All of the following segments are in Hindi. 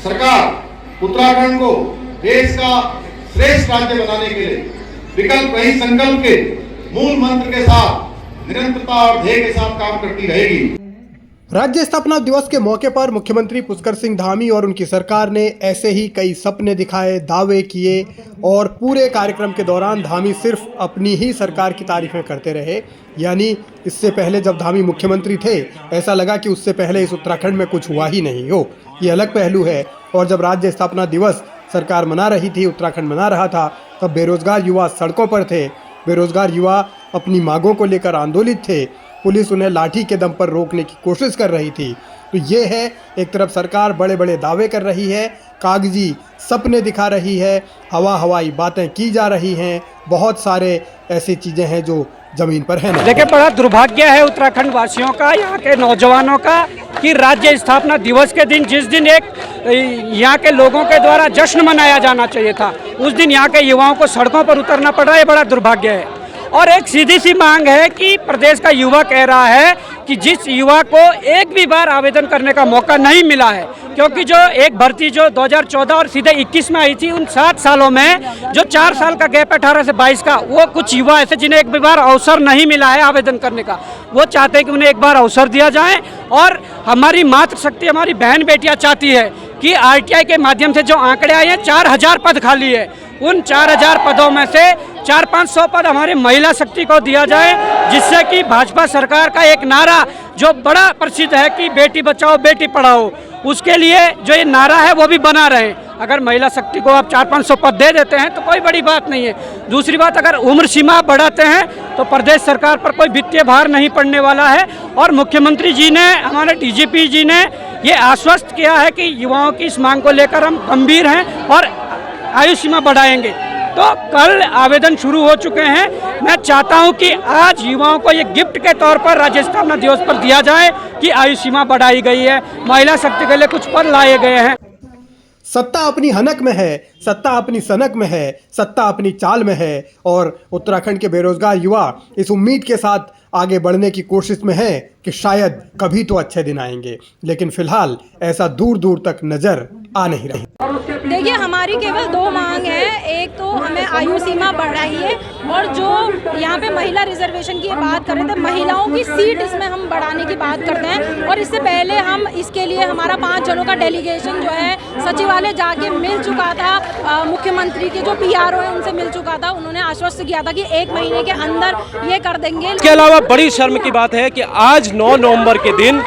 सरकार उत्तराखंड को देश का श्रेष्ठ राज्य बनाने के लिए विकल्प रहित संकल्प के मूल मंत्र के साथ निरंतरता और ध्येय के साथ काम करती रहेगी। राज्य स्थापना दिवस के मौके पर मुख्यमंत्री पुष्कर सिंह धामी और उनकी सरकार ने ऐसे ही कई सपने दिखाए, दावे किए और पूरे कार्यक्रम के दौरान धामी सिर्फ अपनी ही सरकार की तारीफें करते रहे। यानी इससे पहले जब धामी मुख्यमंत्री थे ऐसा लगा कि उससे पहले इस उत्तराखंड में कुछ हुआ ही नहीं हो। ये अलग पहलू है। और जब राज्य स्थापना दिवस सरकार मना रही थी, उत्तराखंड मना रहा था, तब बेरोजगार युवा सड़कों पर थे। बेरोजगार युवा अपनी मांगों को लेकर आंदोलित थे। पुलिस उन्हें लाठी के दम पर रोकने की कोशिश कर रही थी। तो ये है, एक तरफ सरकार बड़े बड़े दावे कर रही है, कागजी सपने दिखा रही है, हवाई बातें की जा रही हैं, बहुत सारे ऐसी चीज़ें हैं जो ज़मीन पर है नहीं। देखिए, बड़ा दुर्भाग्य है उत्तराखंड वासियों का, यहाँ के नौजवानों का, कि राज्य स्थापना दिवस के दिन, जिस दिन एक यहाँ के लोगों के द्वारा जश्न मनाया जाना चाहिए था, उस दिन यहाँ के युवाओं को सड़कों पर उतरना पड़ रहा है। बड़ा दुर्भाग्य है। और एक सीधी सी मांग है कि प्रदेश का युवा कह रहा है कि जिस युवा को एक भी बार आवेदन करने का मौका नहीं मिला है, क्योंकि जो एक भर्ती जो 2014 और सीधे 21 में आई थी, उन 7 सालों में जो 4 साल का गैप 18 से 22 का, वो कुछ युवा ऐसे जिन्हें एक भी बार अवसर नहीं मिला है आवेदन करने का, वो चाहते हैं कि उन्हें एक बार अवसर दिया जाए। और हमारी मातृशक्ति, हमारी बहन बेटियाँ चाहती है कि आरटीआई के माध्यम से जो आंकड़े आए हैं, 4000 पद खाली है, उन 4000 पदों में से 400-500 पद हमारी महिला शक्ति को दिया जाए, जिससे कि भाजपा सरकार का एक नारा जो बड़ा प्रसिद्ध है कि बेटी बचाओ बेटी पढ़ाओ, उसके लिए जो ये नारा है वो भी बना रहे। अगर महिला शक्ति को आप 400-500 पद दे देते हैं तो कोई बड़ी बात नहीं है। दूसरी बात, अगर उम्र सीमा बढ़ाते हैं तो प्रदेश सरकार पर कोई वित्तीय भार नहीं पड़ने वाला है। और मुख्यमंत्री जी ने, हमारे डीजीपी जी ने ये आश्वस्त किया है कि युवाओं की इस मांग को लेकर हम गंभीर हैं और आयु सीमा बढ़ाएंगे। तो कल आवेदन शुरू हो चुके हैं। मैं चाहता हूं कि आज युवाओं को ये गिफ्ट के तौर पर राज्य स्थापना दिवस पर दिया जाए कि आयु सीमा बढ़ाई गई है, महिला शक्ति के लिए कुछ पद लाए गए हैं। सत्ता अपनी हनक में है, सत्ता अपनी सनक में है, सत्ता अपनी चाल में है। और उत्तराखंड के बेरोजगार युवा इस उम्मीद के साथ आगे बढ़ने की कोशिश में है कि शायद कभी तो अच्छे दिन आएंगे, लेकिन फिलहाल ऐसा दूर दूर तक नजर आ नहीं रही। देखिए, हमारी केवल 2 मांग है। एक तो हमें आयु सीमा बढ़ाइए, और जो यहाँ पे महिला रिजर्वेशन की बात कर रहे थे, महिलाओं की सीट इसमें हम बढ़ाने की बात करते हैं। और इससे पहले हम इसके लिए हमारा 5 जनों का डेलीगेशन जो है सचिवालय जाके मिल चुका था, मुख्यमंत्री के जो पीआरओ है उनसे मिल चुका था। उन्होंने आश्वस्त किया था कि 1 महीने के अंदर ये कर देंगे। इसके अलावा बड़ी शर्म की बात है कि आज 9 नवंबर के दिन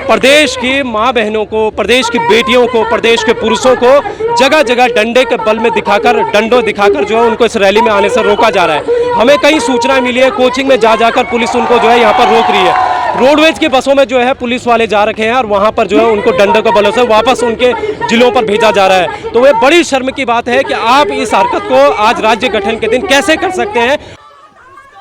प्रदेश की माँ बहनों को, प्रदेश की बेटियों को, प्रदेश के पुरुषों को जगह जगह डंडे के बल में डंडों दिखाकर जो है उनको इस रैली में आने से रोका जा रहा है। हमें कई सूचना मिली है, कोचिंग में जाकर पुलिस उनको जो है यहाँ पर रोक रही है। रोडवेज की बसों में जो है पुलिस वाले जा रखे हैं और वहाँ पर जो है उनको डंडों के बलों से वापस उनके जिलों पर भेजा जा रहा है। तो वह बड़ी शर्म की बात है कि आप इस हरकत को आज राज्य गठन के दिन कैसे कर सकते हैं।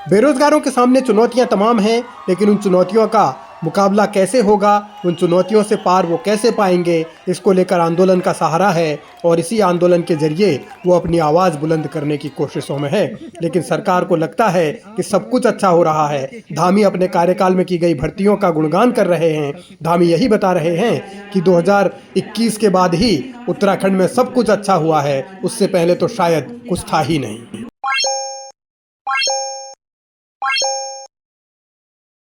बेरोजगारों के सामने चुनौतियां तमाम हैं, लेकिन उन चुनौतियों का मुकाबला कैसे होगा, उन चुनौतियों से पार वो कैसे पाएंगे, इसको लेकर आंदोलन का सहारा है। और इसी आंदोलन के जरिए वो अपनी आवाज़ बुलंद करने की कोशिशों में है। लेकिन सरकार को लगता है कि सब कुछ अच्छा हो रहा है। धामी अपने कार्यकाल में की गई भर्तियों का गुणगान कर रहे हैं। धामी यही बता रहे हैं कि 2021 के बाद ही उत्तराखंड में सब कुछ अच्छा हुआ है, उससे पहले तो शायद कुछ था ही नहीं।